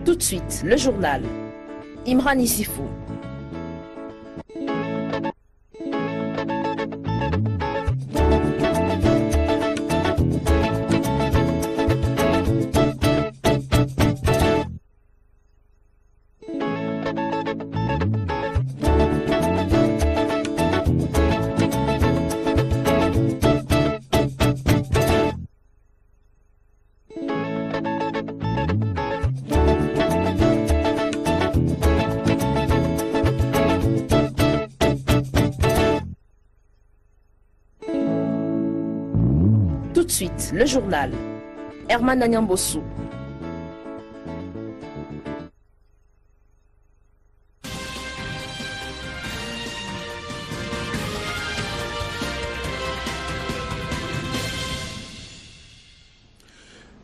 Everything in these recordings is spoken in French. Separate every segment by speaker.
Speaker 1: Tout de suite, le journal. Imran Issifou. Tout de suite, le journal. Herman Anyambossou.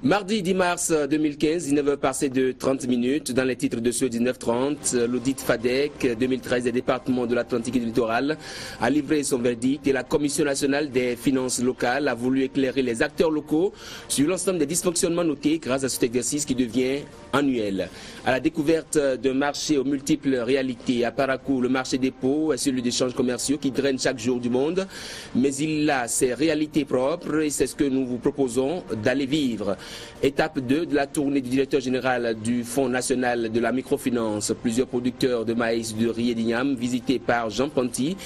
Speaker 2: Mardi 10 mars 2015, 19h passées de 30 minutes, dans les titres de ce 19h30, l'audit FADEC 2013 des départements de l'Atlantique et du littoral a livré son verdict et la Commission nationale des finances locales a voulu éclairer les acteurs locaux sur l'ensemble des dysfonctionnements notés grâce à cet exercice qui devient annuel. À la découverte d'un marché aux multiples réalités, à Parakou, le marché des pots est celui d'échanges commerciaux qui draine chaque jour du monde, mais il a ses réalités propres et c'est ce que nous vous proposons d'aller vivre. Étape 2 de la tournée du directeur général du Fonds national de la microfinance. Plusieurs producteurs de maïs, de riz et d'igname visités par Jean Ponty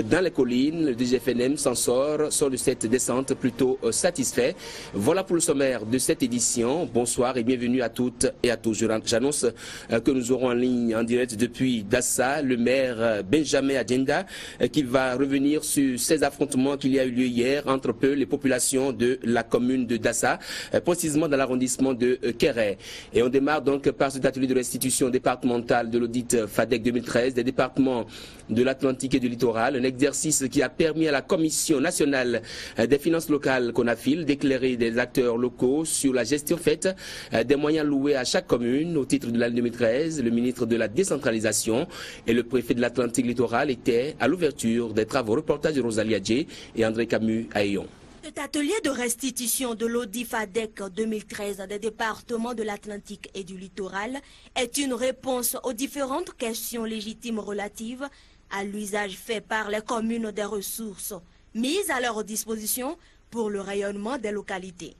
Speaker 2: dans les collines. Le DGFNM s'en sort de cette descente plutôt satisfait. Voilà pour le sommaire de cette édition. Bonsoir et bienvenue à toutes et à tous. J'annonce que nous aurons en ligne en direct depuis Dassa le maire Benjamin Adjenda qui va revenir sur ces affrontements qu'il y a eu lieu hier entre peu les populations de la commune de Dassa, précisément dans l'arrondissement de Kéré. Et on démarre donc par cet atelier de restitution départementale de l'audit FADEC 2013 des départements de l'Atlantique et du littoral, un exercice qui a permis à la Commission nationale des finances locales CONAFIL d'éclairer des acteurs locaux sur la gestion faite des moyens loués à chaque commune au titre de l'année 2013. Le ministre de la décentralisation et le préfet de l'Atlantique littoral étaient à l'ouverture des travaux. Reportage de Rosalie Adjé et André Camus à Ayon.
Speaker 3: Cet atelier de restitution de l'audit FADEC 2013 des départements de l'Atlantique et du littoral est une réponse aux différentes questions légitimes relatives à l'usage fait par les communes des ressources mises à leur disposition pour le rayonnement des localités.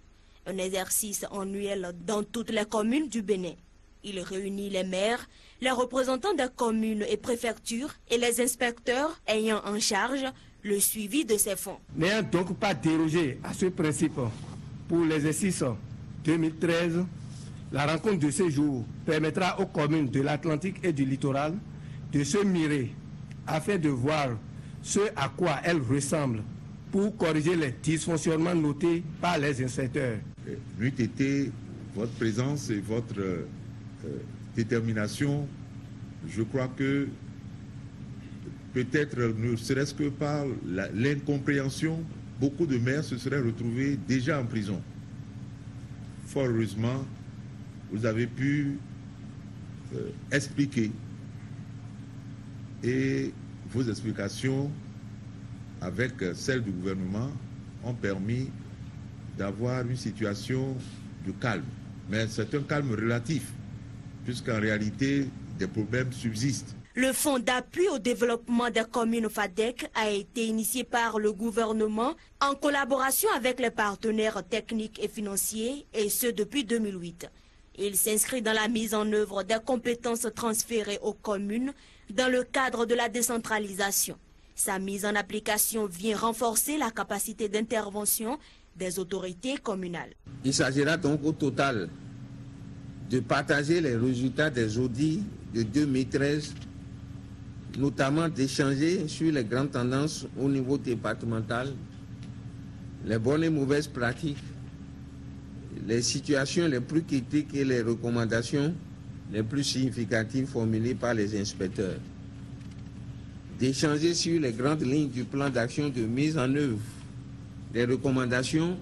Speaker 3: Un exercice annuel dans toutes les communes du Bénin. Il réunit les maires, les représentants des communes et préfectures et les inspecteurs ayant en charge le suivi de ces fonds.
Speaker 4: N'ayant donc pas dérogé à ce principe pour l'exercice 2013, la rencontre de ce jour permettra aux communes de l'Atlantique et du littoral de se mirer afin de voir ce à quoi elles ressemblent pour corriger les dysfonctionnements notés par les inspecteurs.
Speaker 5: N'eût été votre présence et votre détermination, je crois que peut-être ne serait-ce que par l'incompréhension, beaucoup de maires se seraient retrouvés déjà en prison. Fort heureusement, vous avez pu expliquer et vos explications avec celles du gouvernement ont permis d'avoir une situation de calme. Mais c'est un calme relatif, puisqu'en réalité, des problèmes subsistent.
Speaker 3: Le fonds d'appui au développement des communes FADEC a été initié par le gouvernement en collaboration avec les partenaires techniques et financiers, et ce depuis 2008. Il s'inscrit dans la mise en œuvre des compétences transférées aux communes dans le cadre de la décentralisation. Sa mise en application vient renforcer la capacité d'intervention des autorités communales.
Speaker 6: Il s'agira donc au total de partager les résultats des audits de 2013, notamment d'échanger sur les grandes tendances au niveau départemental, les bonnes et mauvaises pratiques, les situations les plus critiques et les recommandations les plus significatives formulées par les inspecteurs, d'échanger sur les grandes lignes du plan d'action de mise en œuvre, les recommandations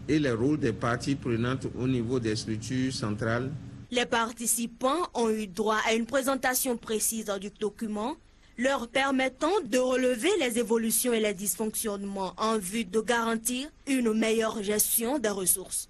Speaker 6: et les rôles des parties prenantes au niveau des structures centrales.
Speaker 3: Les participants ont eu droit à une présentation précise du document, leur permettant de relever les évolutions et les dysfonctionnements en vue de garantir une meilleure gestion des ressources.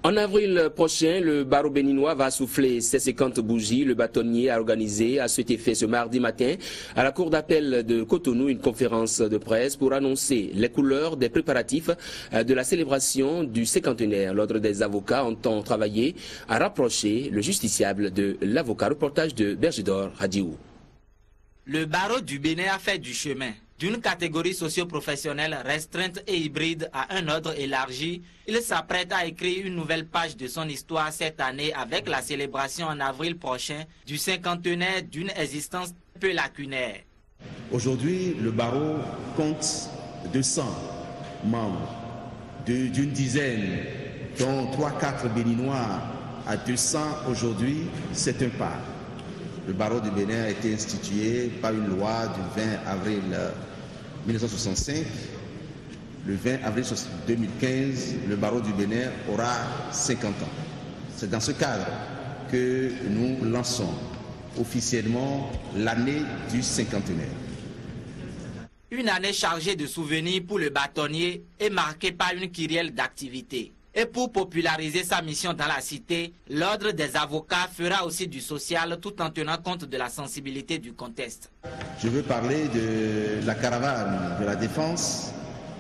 Speaker 2: En avril prochain, le barreau béninois va souffler ses 50 bougies. Le bâtonnier a organisé à cet effet ce mardi matin à la cour d'appel de Cotonou une conférence de presse pour annoncer les couleurs des préparatifs de la célébration du cinquantenaire. L'ordre des avocats entend travailler à rapprocher le justiciable de l'avocat. Reportage de Berger d'Or, Radiou.
Speaker 7: Le barreau du Bénin a fait du chemin. D'une catégorie socio-professionnelle restreinte et hybride à un ordre élargi, il s'apprête à écrire une nouvelle page de son histoire cette année avec la célébration en avril prochain du cinquantenaire d'une existence peu lacunaire.
Speaker 8: Aujourd'hui, le barreau compte 200 membres, d'une dizaine, dont 3-4 Béninois à 200 aujourd'hui, c'est un pas. Le barreau du Bénin a été institué par une loi du 20 avril 1965. Le 20 avril 2015, le barreau du Bénin aura 50 ans. C'est dans ce cadre que nous lançons officiellement l'année du cinquantenaire.
Speaker 7: Une année chargée de souvenirs pour le bâtonnier et marquée par une kyrielle d'activités. Et pour populariser sa mission dans la cité, l'ordre des avocats fera aussi du social tout en tenant compte de la sensibilité du contexte.
Speaker 8: Je veux parler de la caravane de la défense.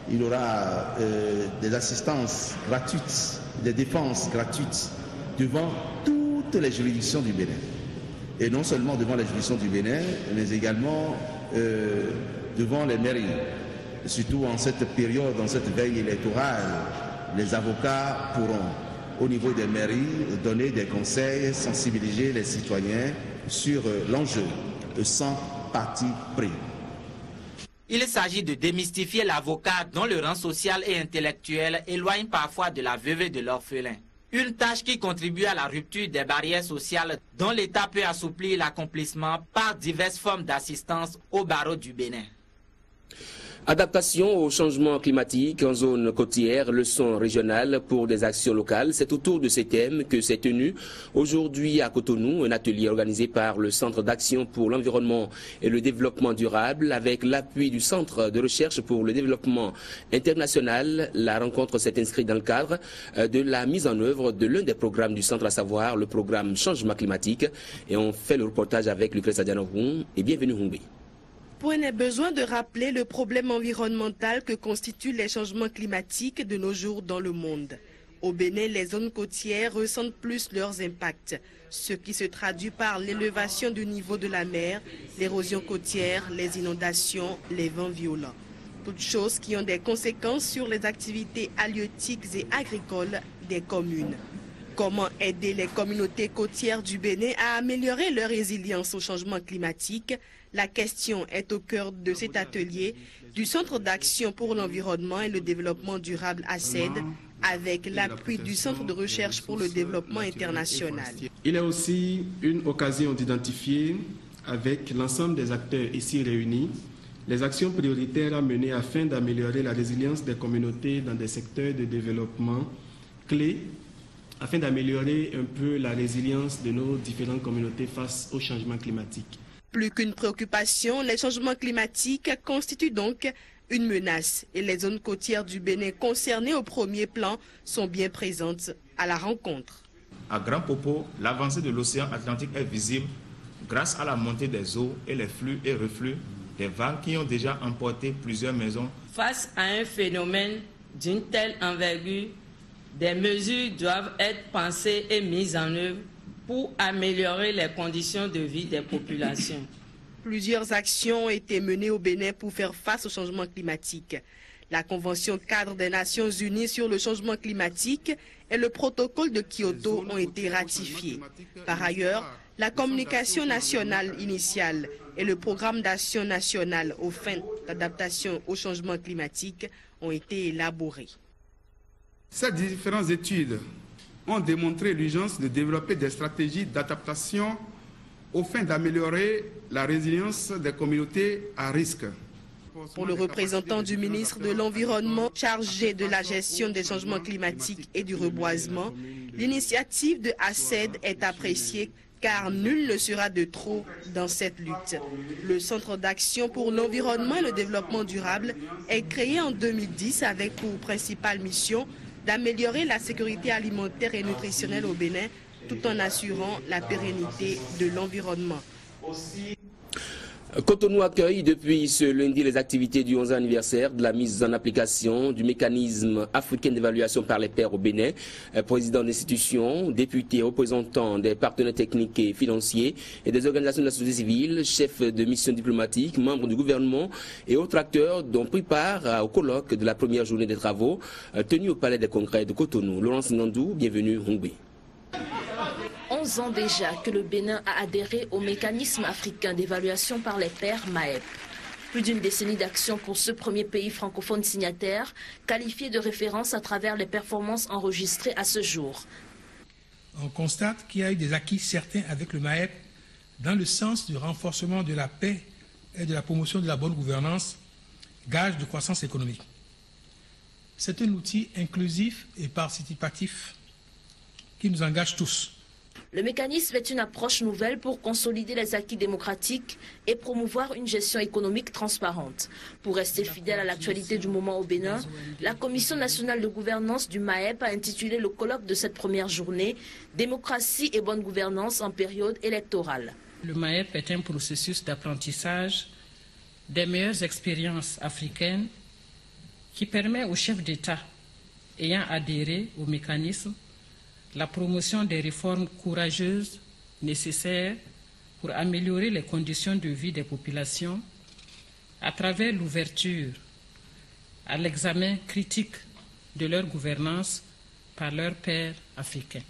Speaker 8: Il y aura des assistances gratuites, des défenses gratuites devant toutes les juridictions du Bénin. Et non seulement devant les juridictions du Bénin, mais également devant les mairies. Surtout en cette période, en cette veille électorale, les avocats pourront, au niveau des mairies, donner des conseils, sensibiliser les citoyens sur l'enjeu sans parti pris.
Speaker 7: Il s'agit de démystifier l'avocat dont le rang social et intellectuel éloigne parfois de la veuve et de l'orphelin. Une tâche qui contribue à la rupture des barrières sociales dont l'État peut assouplir l'accomplissement par diverses formes d'assistance au barreau du Bénin.
Speaker 2: Adaptation au changement climatique en zone côtière, leçon régionale pour des actions locales. C'est autour de ces thèmes que s'est tenu aujourd'hui à Cotonou un atelier organisé par le Centre d'action pour l'environnement et le développement durable avec l'appui du Centre de recherche pour le développement international. La rencontre s'est inscrite dans le cadre de la mise en œuvre de l'un des programmes du centre, à savoir le programme changement climatique. Et on fait le reportage avec Lucrèce Adianovoun et bienvenue Hongbe.
Speaker 9: Point n'est besoin de rappeler le problème environnemental que constituent les changements climatiques de nos jours dans le monde. Au Bénin, les zones côtières ressentent plus leurs impacts, ce qui se traduit par l'élévation du niveau de la mer, l'érosion côtière, les inondations, les vents violents. Toutes choses qui ont des conséquences sur les activités halieutiques et agricoles des communes. Comment aider les communautés côtières du Bénin à améliorer leur résilience au changement climatique? La question est au cœur de cet atelier du Centre d'action pour l'environnement et le développement durable ACED avec l'appui du Centre de recherche pour le développement international.
Speaker 10: Il est aussi une occasion d'identifier avec l'ensemble des acteurs ici réunis les actions prioritaires à mener afin d'améliorer la résilience des communautés dans des secteurs de développement clés afin d'améliorer un peu la résilience de nos différentes communautés face au changement climatique.
Speaker 9: Plus qu'une préoccupation, les changements climatiques constituent donc une menace et les zones côtières du Bénin concernées au premier plan sont bien présentes à la rencontre.
Speaker 11: À Grand Popo, l'avancée de l'océan Atlantique est visible grâce à la montée des eaux et les flux et reflux des vagues qui ont déjà emporté plusieurs maisons.
Speaker 12: Face à un phénomène d'une telle envergure, des mesures doivent être pensées et mises en œuvre pour améliorer les conditions de vie des populations.
Speaker 9: Plusieurs actions ont été menées au Bénin pour faire face au changement climatique. La Convention cadre des Nations Unies sur le changement climatique et le protocole de Kyoto ont été ratifiés. Par ailleurs, la communication nationale initiale et le programme d'action nationale aux fins d'adaptation au changement climatique ont été élaborés.
Speaker 4: Ces différentes études ont démontré l'urgence de développer des stratégies d'adaptation aux fins d'améliorer la résilience des communautés à risque.
Speaker 9: Pour le représentant du ministre de l'Environnement chargé de la gestion des changements climatiques et du reboisement, l'initiative de ACED est appréciée car nul ne sera de trop dans cette lutte. Le Centre d'action pour l'environnement et le développement durable est créé en 2010 avec pour principale mission d'améliorer la sécurité alimentaire et nutritionnelle au Bénin tout en assurant la pérennité de l'environnement.
Speaker 2: Cotonou accueille depuis ce lundi les activités du 11e anniversaire de la mise en application du mécanisme africain d'évaluation par les pairs au Bénin. Président d'institutions, députés, représentants des partenaires techniques et financiers et des organisations de la société civile, chefs de mission diplomatique, membres du gouvernement et autres acteurs ont pris part au colloque de la première journée des travaux tenu au Palais des Congrès de Cotonou. Laurence Ngandou, bienvenue Hongbe.
Speaker 1: 11 ans déjà que le Bénin a adhéré au mécanisme africain d'évaluation par les pairs MAEP. Plus d'une décennie d'action pour ce premier pays francophone signataire, qualifié de référence à travers les performances enregistrées à ce jour.
Speaker 13: On constate qu'il y a eu des acquis certains avec le MAEP dans le sens du renforcement de la paix et de la promotion de la bonne gouvernance, gage de croissance économique. C'est un outil inclusif et participatif qui nous engage tous.
Speaker 1: Le mécanisme est une approche nouvelle pour consolider les acquis démocratiques et promouvoir une gestion économique transparente. Pour rester fidèle à l'actualité du moment au Bénin, la Commission nationale de gouvernance du MAEP a intitulé le colloque de cette première journée « Démocratie et bonne gouvernance en période électorale ».
Speaker 12: Le MAEP est un processus d'apprentissage des meilleures expériences africaines qui permet aux chefs d'État ayant adhéré au mécanisme la promotion des réformes courageuses nécessaires pour améliorer les conditions de vie des populations à travers l'ouverture à l'examen critique de leur gouvernance par leurs pairs africains.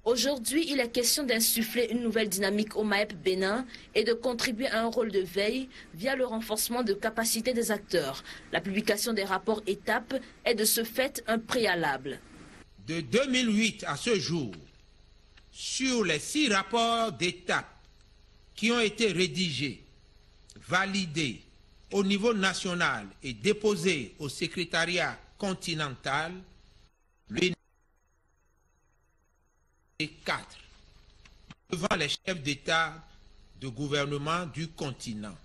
Speaker 1: Aujourd'hui, il est question d'insuffler une nouvelle dynamique au MAEP Bénin et de contribuer à un rôle de veille via le renforcement de capacités des acteurs. La publication des rapports étapes est de ce fait un préalable.
Speaker 14: De 2008 à ce jour, sur les 6 rapports d'étape qui ont été rédigés, validés au niveau national et déposés au secrétariat continental, le 4 devant les chefs d'État de gouvernement du continent.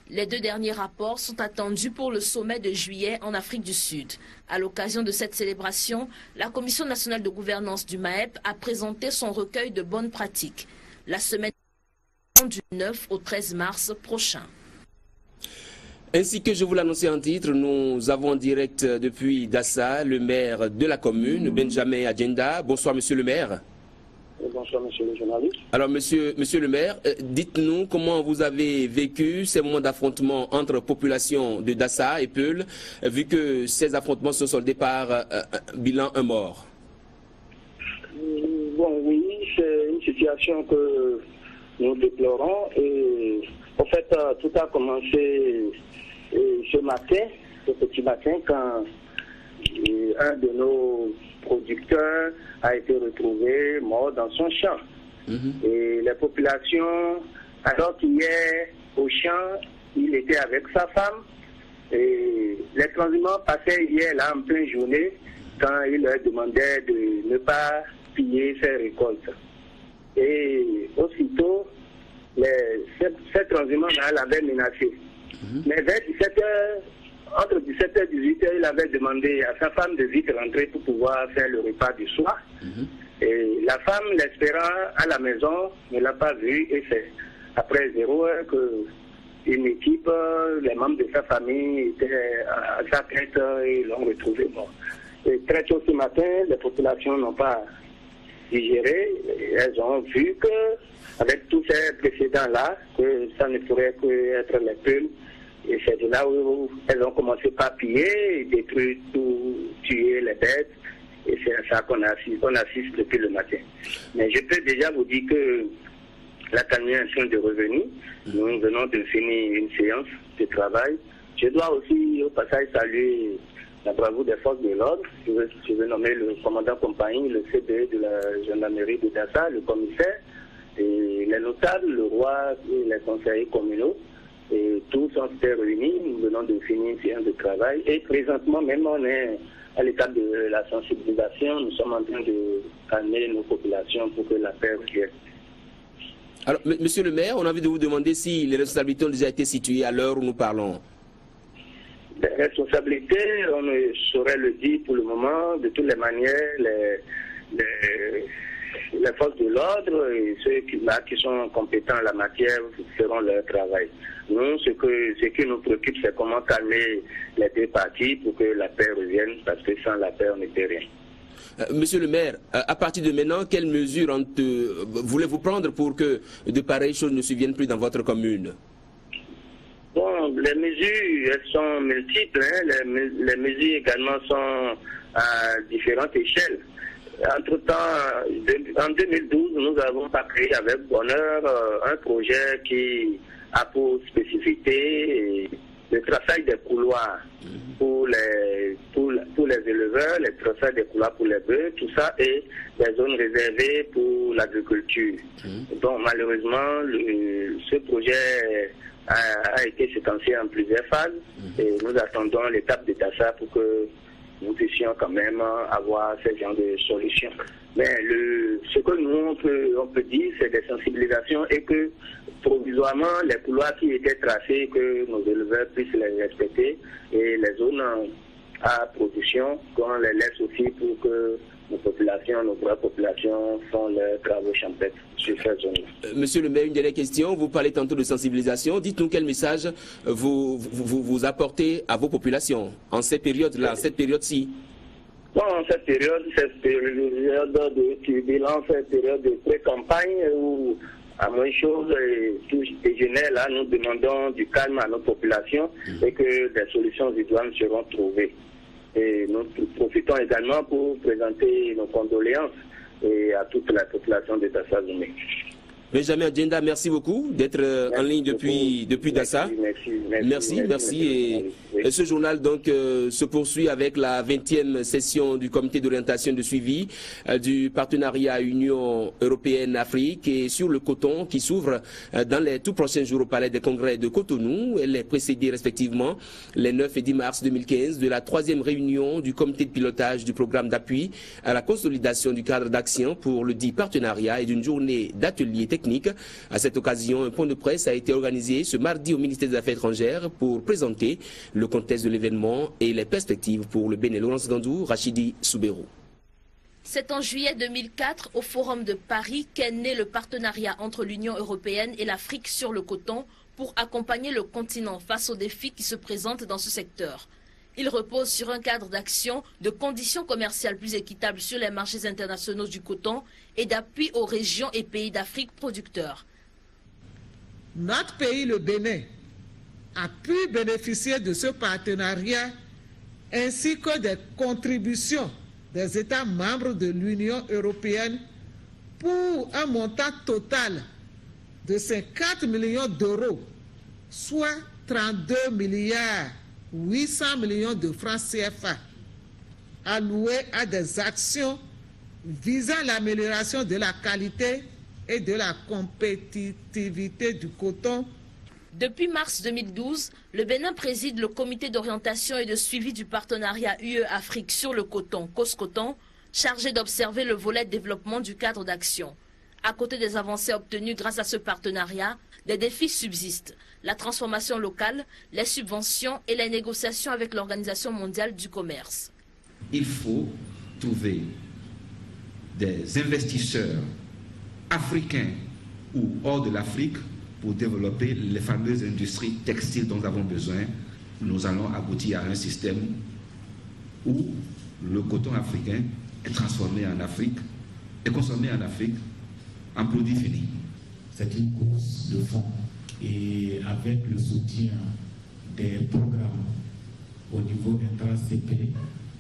Speaker 1: Les 2 derniers rapports sont attendus pour le sommet de juillet en Afrique du Sud. À l'occasion de cette célébration, la Commission nationale de gouvernance du MAEP a présenté son recueil de bonnes pratiques. La semaine du 9 au 13 mars prochain.
Speaker 2: Ainsi que je vous l'annonçais en titre, nous avons en direct depuis Dassa le maire de la commune, Benjamin Adjenda. Bonsoir monsieur le maire.
Speaker 15: Bonsoir, monsieur le journaliste.
Speaker 2: Alors, monsieur le maire, dites-nous comment vous avez vécu ces moments d'affrontement entre population de Dassa et Peul, vu que ces affrontements se sont soldés par bilan un mort.
Speaker 15: Bon, oui, c'est une situation que nous déplorons. Et en fait, tout a commencé ce matin, ce petit matin, quand un de nos producteur a été retrouvé mort dans son champ. Et les populations, alors qu'il est au champ, il était avec sa femme. Et les transhumants passaient hier là en pleine journée quand il leur demandait de ne pas piller ses récoltes. Et aussitôt, ces transhumants-là l'avaient menacé. Mais vers 17h, entre 17h et 18h, il avait demandé à sa femme de vite rentrer pour pouvoir faire le repas du soir. Et la femme, l'espérant à la maison, ne l'a pas vu. Et c'est après 0 heure qu'une équipe, les membres de sa famille étaient à sa tête et l'ont retrouvé mort. Et très tôt ce matin, les populations n'ont pas digéré. Elles ont vu que, avec tous ces précédents-là, que ça ne pourrait que être les Peuls. Et c'est de là où elles ont commencé par piller, détruire tout, tuer les bêtes. Et c'est à ça qu'on assiste depuis le matin. Mais je peux déjà vous dire que la termination de revenus, nous venons de finir une séance de travail. Je dois aussi au passage saluer la bravoure des forces de l'ordre. Je veux nommer le commandant compagnie, le CPE de la gendarmerie de Dassa, le commissaire, et les notables, le roi et les conseillers communaux. Et tous sont réunis, nous venons de finir une séance de travail. Et présentement, même on est à l'étape de la sensibilisation, nous sommes en train de calmer nos populations pour que la paix revienne.
Speaker 2: Alors, monsieur le maire, on a envie de vous demander si les responsabilités ont déjà été situées à l'heure où nous parlons.
Speaker 15: Des responsabilités, on ne saurait le dire pour le moment. De toutes les manières, les forces de l'ordre et ceux qui sont compétents en la matière feront leur travail. Nous, ce qui nous préoccupe, c'est comment calmer les deux parties pour que la paix revienne, parce que sans la paix, on ne peut rien.
Speaker 2: Monsieur le maire, à partir de maintenant, quelles mesures voulez-vous prendre pour que de pareilles choses ne surviennent plus dans votre commune?
Speaker 15: Bon, les mesures, elles sont multiples. Les mesures également sont à différentes échelles. Entre-temps, en 2012, nous avons créé avec bonheur un projet qui a pour spécificité le traçage des couloirs pour les éleveurs, le traçage des couloirs pour les bœufs, tout ça, et des zones réservées pour l'agriculture. Donc malheureusement, ce projet a été séquencé en plusieurs phases et nous attendons l'étape de Dassa pour que nous puissions quand même avoir ce genre de solutions. Mais ce que nous on peut dire, c'est des sensibilisations et que provisoirement les couloirs qui étaient tracés, que nos éleveurs puissent les respecter et les zones à production, qu'on les laisse aussi pour que nos vraies populations font leurs travaux champêtres sur cette zone.
Speaker 2: Monsieur le maire, une dernière question. Vous parlez tantôt de sensibilisation. Dites-nous quel message vous apportez à vos populations en cette période-là, en cette période-ci.
Speaker 15: Bon, cette période de turbulence, cette période de pré-campagne où, à moins chose, tout déjeuner, là, nous demandons du calme à nos populations et que des solutions idoines seront trouvées. Et nous profitons également pour présenter nos condoléances à toute la population de Dassa-Zoumé.
Speaker 2: Benjamin Djenda, merci beaucoup d'être en ligne depuis Dassa. Merci. Et ce journal donc se poursuit avec la 20e session du comité d'orientation de suivi du partenariat Union Européenne-Afrique et sur le coton qui s'ouvre dans les tout prochains jours au Palais des Congrès de Cotonou. Elle est précédée respectivement les 9 et 10 mars 2015 de la 3e réunion du comité de pilotage du programme d'appui à la consolidation du cadre d'action pour le dit partenariat et d'une journée d'ateliers techniques. À cette occasion, un point de presse a été organisé ce mardi au ministère des Affaires étrangères pour présenter le contexte de l'événement et les perspectives pour le Bénin. Laurence Gandou, Rachidi Soubero.
Speaker 1: C'est en juillet 2004, au Forum de Paris, qu'est né le partenariat entre l'Union européenne et l'Afrique sur le coton pour accompagner le continent face aux défis qui se présentent dans ce secteur. Il repose sur un cadre d'action, de conditions commerciales plus équitables sur les marchés internationaux du coton et d'appui aux régions et pays d'Afrique producteurs.
Speaker 16: Notre pays, le Bénin, a pu bénéficier de ce partenariat ainsi que des contributions des États membres de l'Union européenne pour un montant total de 54 millions d'euros, soit 32 milliards 800 millions de francs CFA alloués à des actions visant l'amélioration de la qualité et de la compétitivité du coton.
Speaker 1: Depuis mars 2012, le Bénin préside le comité d'orientation et de suivi du partenariat UE-Afrique sur le coton, COSCOTON, chargé d'observer le volet développement du cadre d'action. À côté des avancées obtenues grâce à ce partenariat, des défis subsistent. La transformation locale, les subventions et les négociations avec l'Organisation mondiale du commerce.
Speaker 17: Il faut trouver des investisseurs africains ou hors de l'Afrique pour développer les fameuses industries textiles dont nous avons besoin. Nous allons aboutir à un système où le coton africain est transformé en Afrique et consommé en Afrique en produit fini.
Speaker 18: C'est une course de fond et avec le soutien des programmes au niveau intra-CP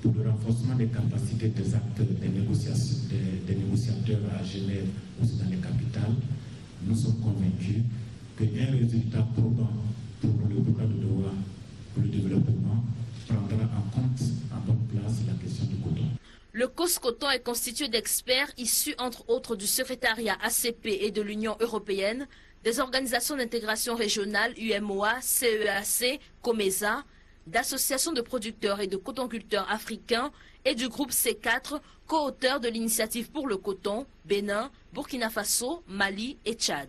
Speaker 18: pour le renforcement des capacités des acteurs, des négociateurs à Genève ou dans les capitales, nous sommes convaincus qu'un résultat probant pour le programme de Doha pour le développement prendra en compte en bonne place la question du coton.
Speaker 1: Le COSCOTON est constitué d'experts issus entre autres du secrétariat ACP et de l'Union européenne, des organisations d'intégration régionale UMOA, CEAC, COMESA, d'associations de producteurs et de cotonculteurs africains et du groupe C4, co-auteur de l'initiative pour le coton, Bénin, Burkina Faso, Mali et Tchad.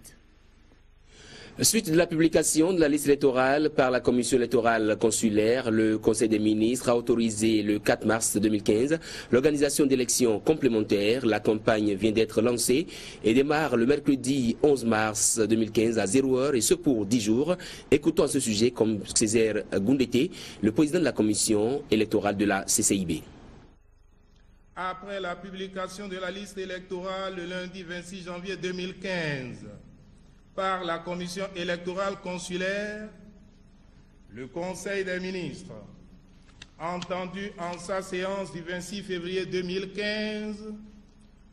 Speaker 2: Suite de la publication de la liste électorale par la commission électorale consulaire, le Conseil des ministres a autorisé le 4 mars 2015 l'organisation d'élections complémentaires. La campagne vient d'être lancée et démarre le mercredi 11 mars 2015 à 0h et ce pour 10 jours. Écoutons à ce sujet comme Césaire Goundété, le président de la commission électorale de la CCIB.
Speaker 19: Après la publication de la liste électorale le lundi 26 janvier 2015, par la commission électorale consulaire, le Conseil des ministres, entendu en sa séance du 26 février 2015,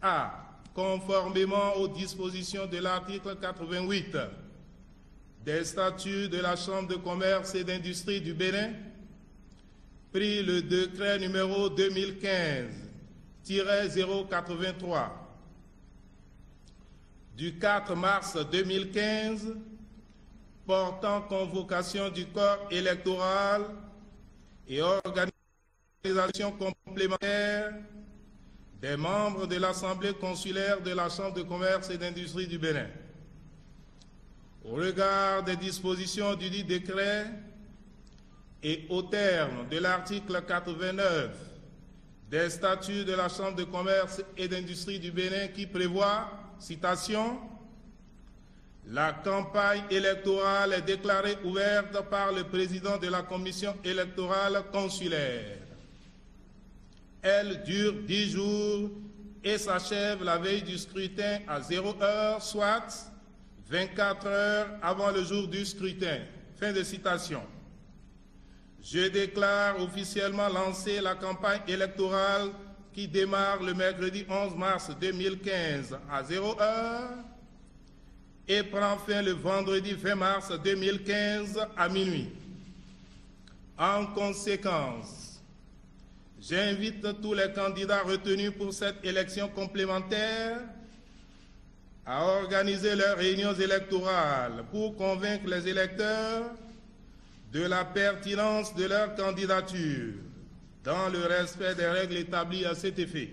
Speaker 19: a, conformément aux dispositions de l'article 88 des statuts de la Chambre de commerce et d'industrie du Bénin, pris le décret numéro 2015-083 du 4 mars 2015 portant convocation du corps électoral et organisation complémentaire des membres de l'Assemblée consulaire de la Chambre de commerce et d'industrie du Bénin. Au regard des dispositions du dit décret et au terme de l'article 89 des statuts de la Chambre de commerce et d'industrie du Bénin qui prévoit, citation, la campagne électorale est déclarée ouverte par le président de la commission électorale consulaire. Elle dure 10 jours et s'achève la veille du scrutin à 0h, soit 24 heures avant le jour du scrutin. Fin de citation. Je déclare officiellement lancer la campagne électorale qui démarre le mercredi 11 mars 2015 à 0h et prend fin le vendredi 20 mars 2015 à minuit. En conséquence, j'invite tous les candidats retenus pour cette élection complémentaire à organiser leurs réunions électorales pour convaincre les électeurs de la pertinence de leur candidature, dans le respect des règles établies à cet effet.